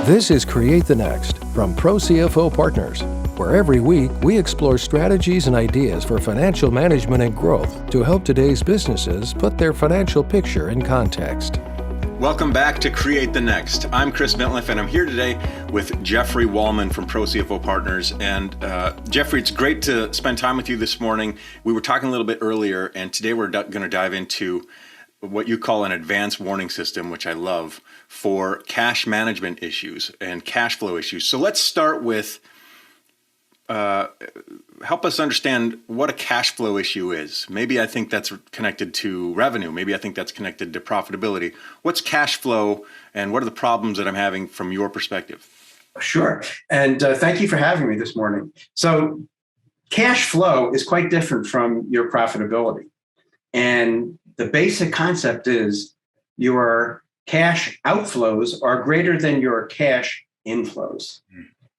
This is Create the Next from ProCFO Partners, where every week we explore strategies and ideas for financial management and growth to help today's businesses put their financial picture in context. Welcome back to Create the Next. I'm Chris Bentliff, and I'm here today with Jeffrey Wollman from ProCFO Partners. And Jeffrey, it's great to spend time with you this morning. We were talking a little bit earlier, and today we're going to dive into what you call an advanced warning system, which I love, for cash management issues and cash flow issues. So let's start with help us understand what a cash flow issue is. Maybe I think that's connected to revenue. Maybe I think that's connected to profitability. What's cash flow, and what are the problems that I'm having from your perspective? Sure. And thank you for having me this morning. So cash flow is quite different from your profitability. And the basic concept is your cash outflows are greater than your cash inflows.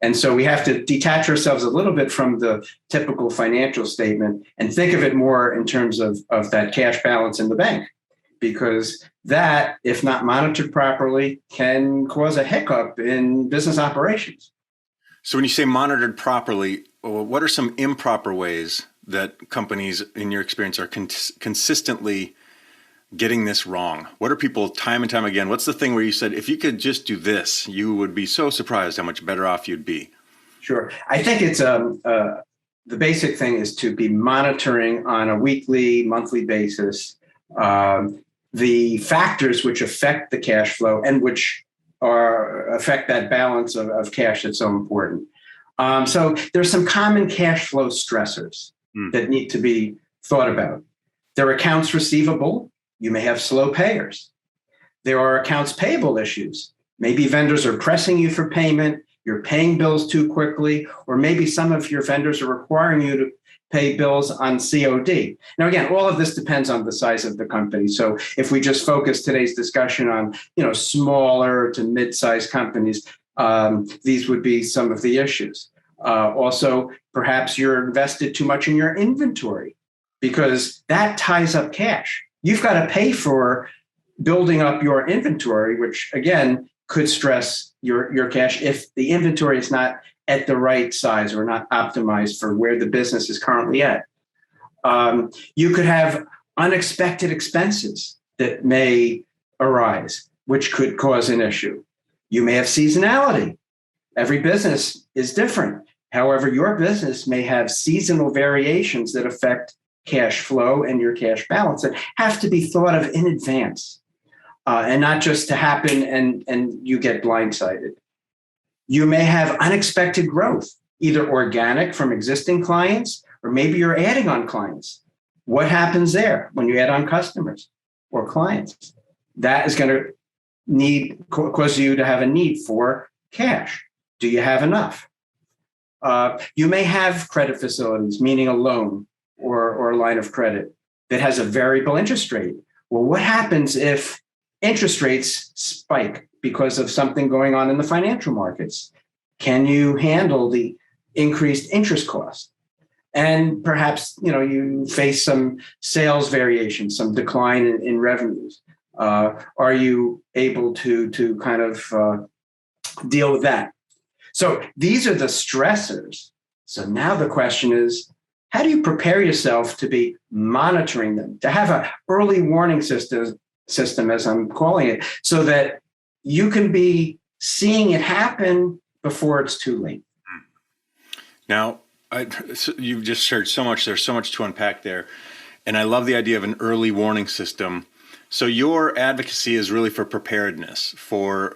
And so we have to detach ourselves a little bit from the typical financial statement and think of it more in terms of that cash balance in the bank, because that, if not monitored properly, can cause a hiccup in business operations. So when you say monitored properly, what are some improper ways that companies, in your experience, are consistently getting this wrong? What are people time and time again? What's the thing where you said, if you could just do this, you would be so surprised how much better off you'd be? Sure. I think it's the basic thing is to be monitoring on a weekly, monthly basis the factors which affect the cash flow and which affect that balance of cash that's so important. So there's some common cash flow stressors that need to be thought about. There are accounts receivable. You may have slow payers. There are accounts payable issues. Maybe vendors are pressing you for payment. You're paying bills too quickly, or maybe some of your vendors are requiring you to pay bills on COD. Now, again, all of this depends on the size of the company. So if we just focus today's discussion on, smaller to mid-sized companies, these would be some of the issues. Also, perhaps you're invested too much in your inventory because that ties up cash. You've got to pay for building up your inventory, which again could stress your cash if the inventory is not at the right size or not optimized for where the business is currently at. You could have unexpected expenses that may arise, which could cause an issue. You may have seasonality. Every business is different. However, your business may have seasonal variations that affect cash flow and your cash balance that have to be thought of in advance and not just to happen and you get blindsided. You may have unexpected growth, either organic from existing clients, or maybe you're adding on clients. What happens there when you add on customers or clients? That is going to cause you to have a need for cash. Do you have enough? You may have credit facilities, meaning a loan or a line of credit that has a variable interest rate. Well, what happens if interest rates spike because of something going on in the financial markets? Can you handle the increased interest cost? And perhaps, you face some sales variation, some decline in revenues. Are you able to kind of deal with that? So these are the stressors. So now the question is, how do you prepare yourself to be monitoring them, to have an early warning system, as I'm calling it, so that you can be seeing it happen before it's too late? Now, you've just shared so much. There's so much to unpack there. And I love the idea of an early warning system. So your advocacy is really for preparedness, for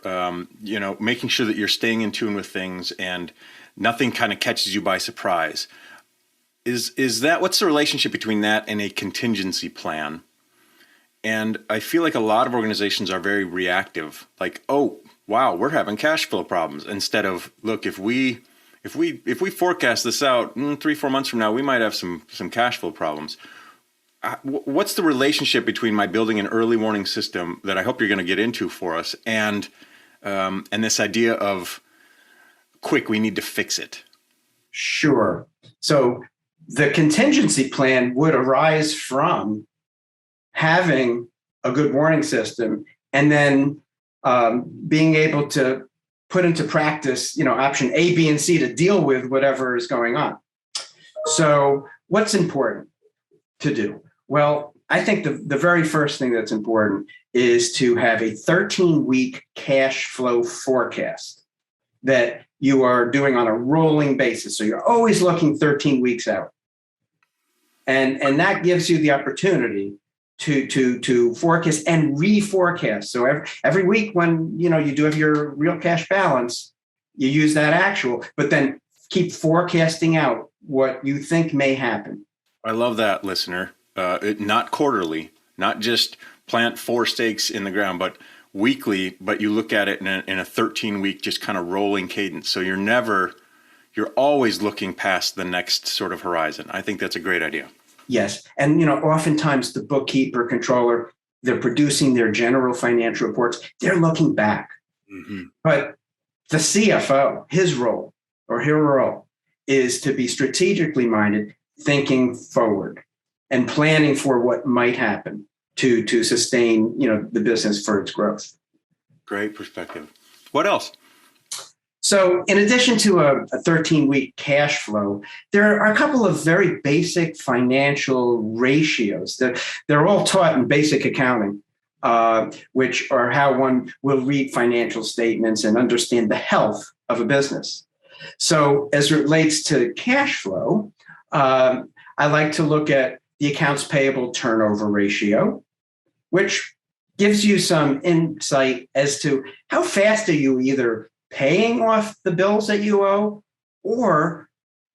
making sure that you're staying in tune with things and nothing kind of catches you by surprise. Is that, what's the relationship between that and a contingency plan? And I feel like a lot of organizations are very reactive, like, oh, wow, we're having cash flow problems, instead of, look, if we forecast this out 3-4 months from now, we might have some cash flow problems. What's the relationship between my building an early warning system that I hope you're going to get into for us and this idea of quick, we need to fix it? Sure. So the contingency plan would arise from having a good warning system and then being able to put into practice, option A, B, and C to deal with whatever is going on. So what's important to do? Well, I think the very first thing that's important is to have a 13-week cash flow forecast that you are doing on a rolling basis. So you're always looking 13 weeks out. And that gives you the opportunity to forecast and reforecast. So every week when you do have your real cash balance, you use that actual, but then keep forecasting out what you think may happen. I love that, listener. Not quarterly, not just plant 4 stakes in the ground, but weekly, but you look at it in a 13-week just kind of rolling cadence. So you're always looking past the next sort of horizon. I think that's a great idea. Yes. And, oftentimes the bookkeeper, controller, they're producing their general financial reports. They're looking back. Mm-hmm. But the CFO, his role or her role is to be strategically minded, thinking forward and planning for what might happen to sustain, the business for its growth. Great perspective. What else? So in addition to a 13-week cash flow, there are a couple of very basic financial ratios that they're all taught in basic accounting, which are how one will read financial statements and understand the health of a business. So as it relates to cash flow, I like to look at the accounts payable turnover ratio, which gives you some insight as to how fast are you either paying off the bills that you owe, or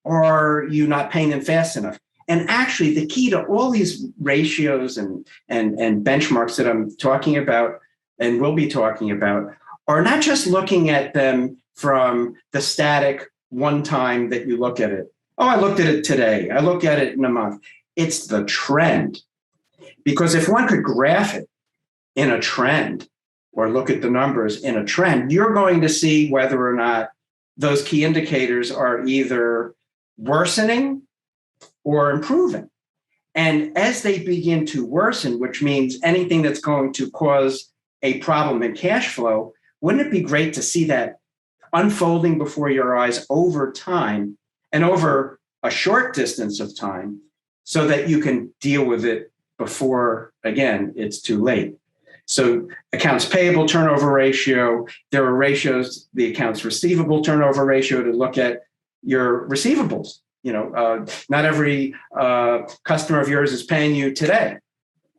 are you not paying them fast enough? And actually, the key to all these ratios and benchmarks that I'm talking about and will be talking about are not just looking at them from the static one time that you look at it. Oh, I looked at it today. I look at it in a month. It's the trend. Because if one could graph it in a trend or look at the numbers in a trend, you're going to see whether or not those key indicators are either worsening or improving. And as they begin to worsen, which means anything that's going to cause a problem in cash flow, wouldn't it be great to see that unfolding before your eyes over time and over a short distance of time so that you can deal with it before, again, it's too late? So accounts payable turnover ratio, there are ratios, the accounts receivable turnover ratio to look at your receivables. Not every customer of yours is paying you today.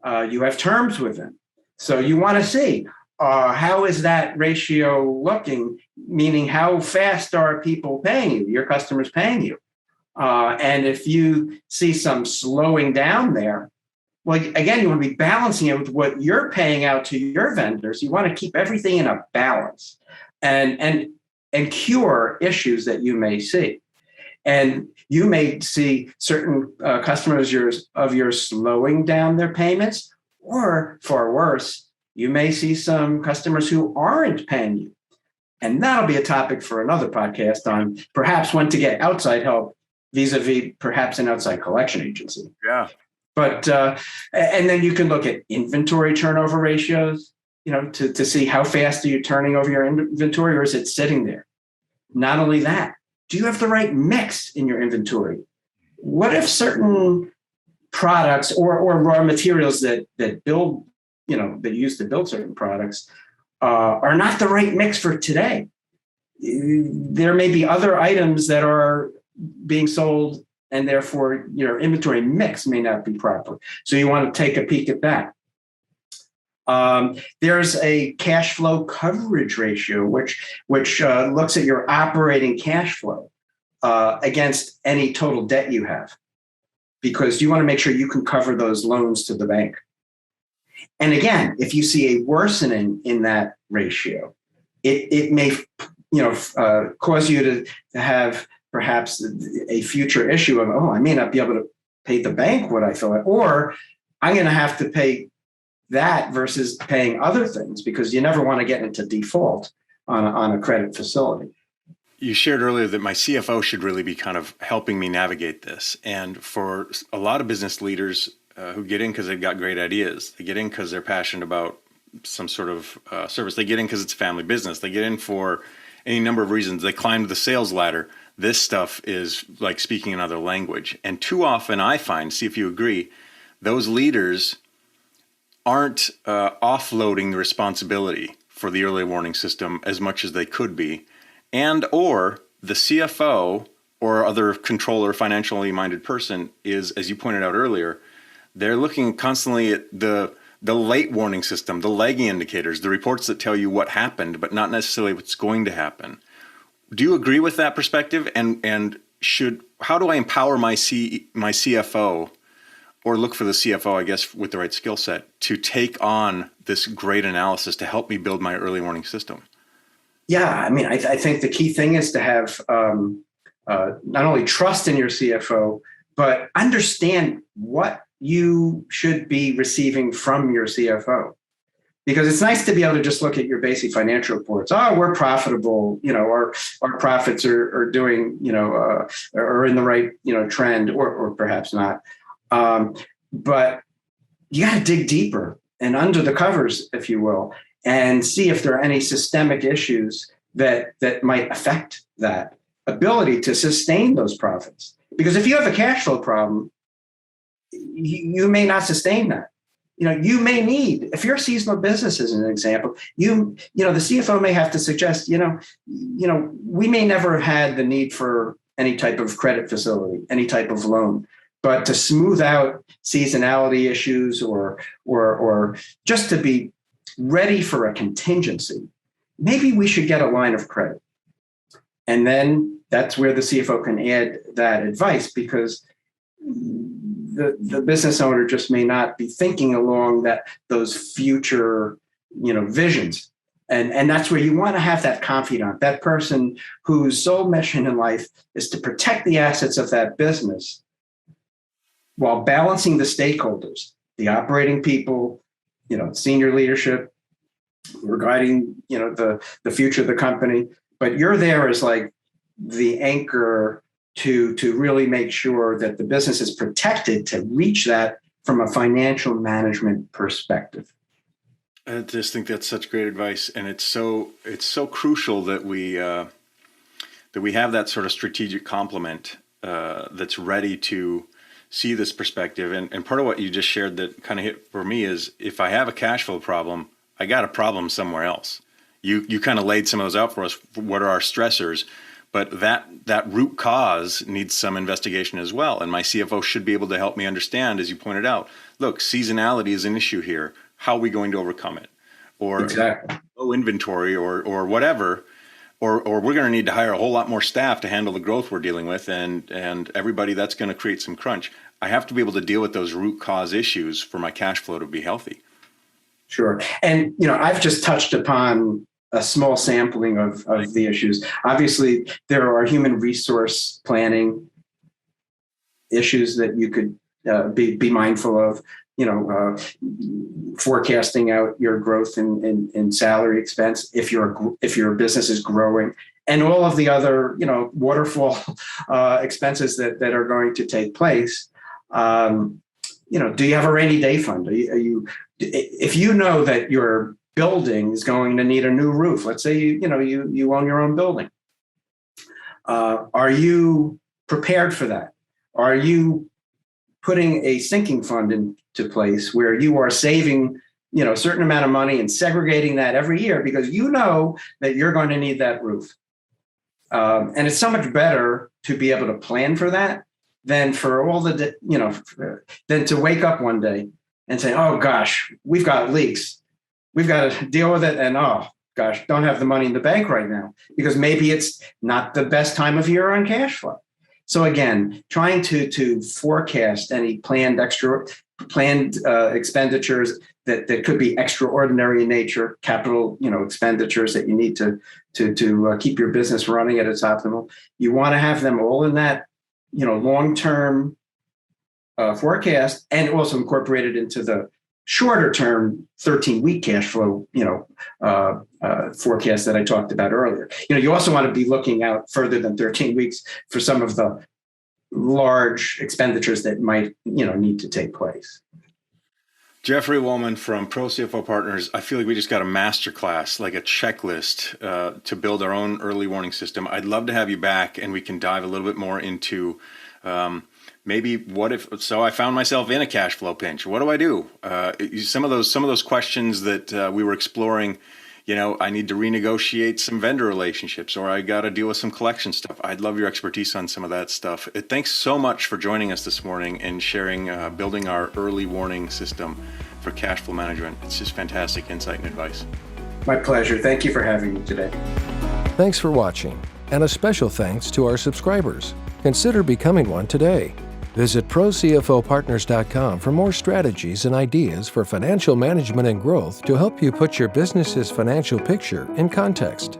You have terms with them. So you want to see how is that ratio looking, meaning how fast are people paying you, your customers paying you? And if you see some slowing down there, well, again, you want to be balancing it with what you're paying out to your vendors. You want to keep everything in a balance and cure issues that you may see. And you may see certain customers of yours slowing down their payments, or far worse, you may see some customers who aren't paying you. And that'll be a topic for another podcast on perhaps when to get outside help vis-a-vis perhaps an outside collection agency. Yeah. But and then you can look at inventory turnover ratios, to see how fast are you turning over your inventory, or is it sitting there? Not only that, do you have the right mix in your inventory? What if certain products or raw materials that build, that you use to build certain products are not the right mix for today? There may be other items that are being sold, and therefore your inventory mix may not be proper. So you want to take a peek at that. There's a cash flow coverage ratio, which looks at your operating cash flow against any total debt you have, because you want to make sure you can cover those loans to the bank. And again, if you see a worsening in that ratio, it may cause you to have perhaps a future issue of, I may not be able to pay the bank what I feel like, or I'm going to have to pay that versus paying other things, because you never want to get into default on a credit facility. You shared earlier that my CFO should really be kind of helping me navigate this. And for a lot of business leaders who get in because they've got great ideas, they get in because they're passionate about some sort of service, they get in because it's a family business, they get in for any number of reasons. They climbed the sales ladder. This stuff is like speaking another language. And too often I find, see if you agree, those leaders aren't offloading the responsibility for the early warning system as much as they could be, and or the CFO or other controller, financially minded person is, as you pointed out earlier, they're looking constantly at the late warning system, the lagging indicators, the reports that tell you what happened, but not necessarily what's going to happen. Do you agree with that perspective? And how do I empower my CFO, or look for the CFO, I guess, with the right skill set to take on this great analysis to help me build my early warning system? Yeah, I mean, I think the key thing is to have not only trust in your CFO, but understand what you should be receiving from your CFO. Because it's nice to be able to just look at your basic financial reports. Oh, we're profitable. Our profits are doing, are in the right, trend, or perhaps not. But you got to dig deeper and under the covers, if you will, and see if there are any systemic issues that might affect that ability to sustain those profits. Because if you have a cash flow problem, you may not sustain that. You may need, if you're a seasonal business, as an example, the CFO may have to suggest, we may never have had the need for any type of credit facility, any type of loan, but to smooth out seasonality issues or just to be ready for a contingency, maybe we should get a line of credit. And then that's where the CFO can add that advice, because the business owner just may not be thinking along those future, visions. And that's where you want to have that confidant, that person whose sole mission in life is to protect the assets of that business while balancing the stakeholders, the operating people, senior leadership, regarding, the future of the company. But you're there as like the anchor to really make sure that the business is protected to reach that from a financial management perspective. I just think that's such great advice, and it's so crucial that we have that sort of strategic complement that's ready to see this perspective. And part of what you just shared that kind of hit for me is, if I have a cash flow problem, I got a problem somewhere else. You kind of laid some of those out for us. What are our stressors? But that root cause needs some investigation as well. And my CFO should be able to help me understand, as you pointed out, look, seasonality is an issue here. How are we going to overcome it? Or exactly. Low inventory or whatever. Or we're going to need to hire a whole lot more staff to handle the growth we're dealing with. And everybody, that's going to create some crunch. I have to be able to deal with those root cause issues for my cash flow to be healthy. Sure. And, I've just touched upon a small sampling of the issues. Obviously, there are human resource planning issues that you could be mindful of, forecasting out your growth in salary expense if your business is growing, and all of the other, waterfall expenses that are going to take place. Do you have a rainy day fund? If you know that your building is going to need a new roof, let's say you own your own building, are you prepared for that? Are you putting a sinking fund into place where you are saving a certain amount of money and segregating that every year because you know that you're going to need that roof? And it's so much better to be able to plan for that than for all than to wake up one day and say, oh gosh, we've got leaks. We've got to deal with it. And oh gosh, don't have the money in the bank right now because maybe it's not the best time of year on cash flow. So again, trying to forecast any planned expenditures that could be extraordinary in nature, capital expenditures that you need to keep your business running at its optimal. You want to have them all in that long-term forecast, and also incorporated into the shorter term 13-week cash flow forecast that I talked about earlier. You also want to be looking out further than 13 weeks for some of the large expenditures that might need to take place. Jeffrey Wollman from ProCFO Partners. I feel like we just got a masterclass, like a checklist to build our own early warning system. I'd love to have you back, and we can dive a little bit more into maybe what if. So I found myself in a cash flow pinch. What do I do? Some of those questions that we were exploring. I need to renegotiate some vendor relationships, or I got to deal with some collection stuff. I'd love your expertise on some of that stuff. Thanks so much for joining us this morning and sharing, building our early warning system for cash flow management. It's just fantastic insight and advice. My pleasure. Thank you for having me today. Thanks for watching, and a special thanks to our subscribers. Consider becoming one today. Visit ProCFOPartners.com for more strategies and ideas for financial management and growth to help you put your business's financial picture in context.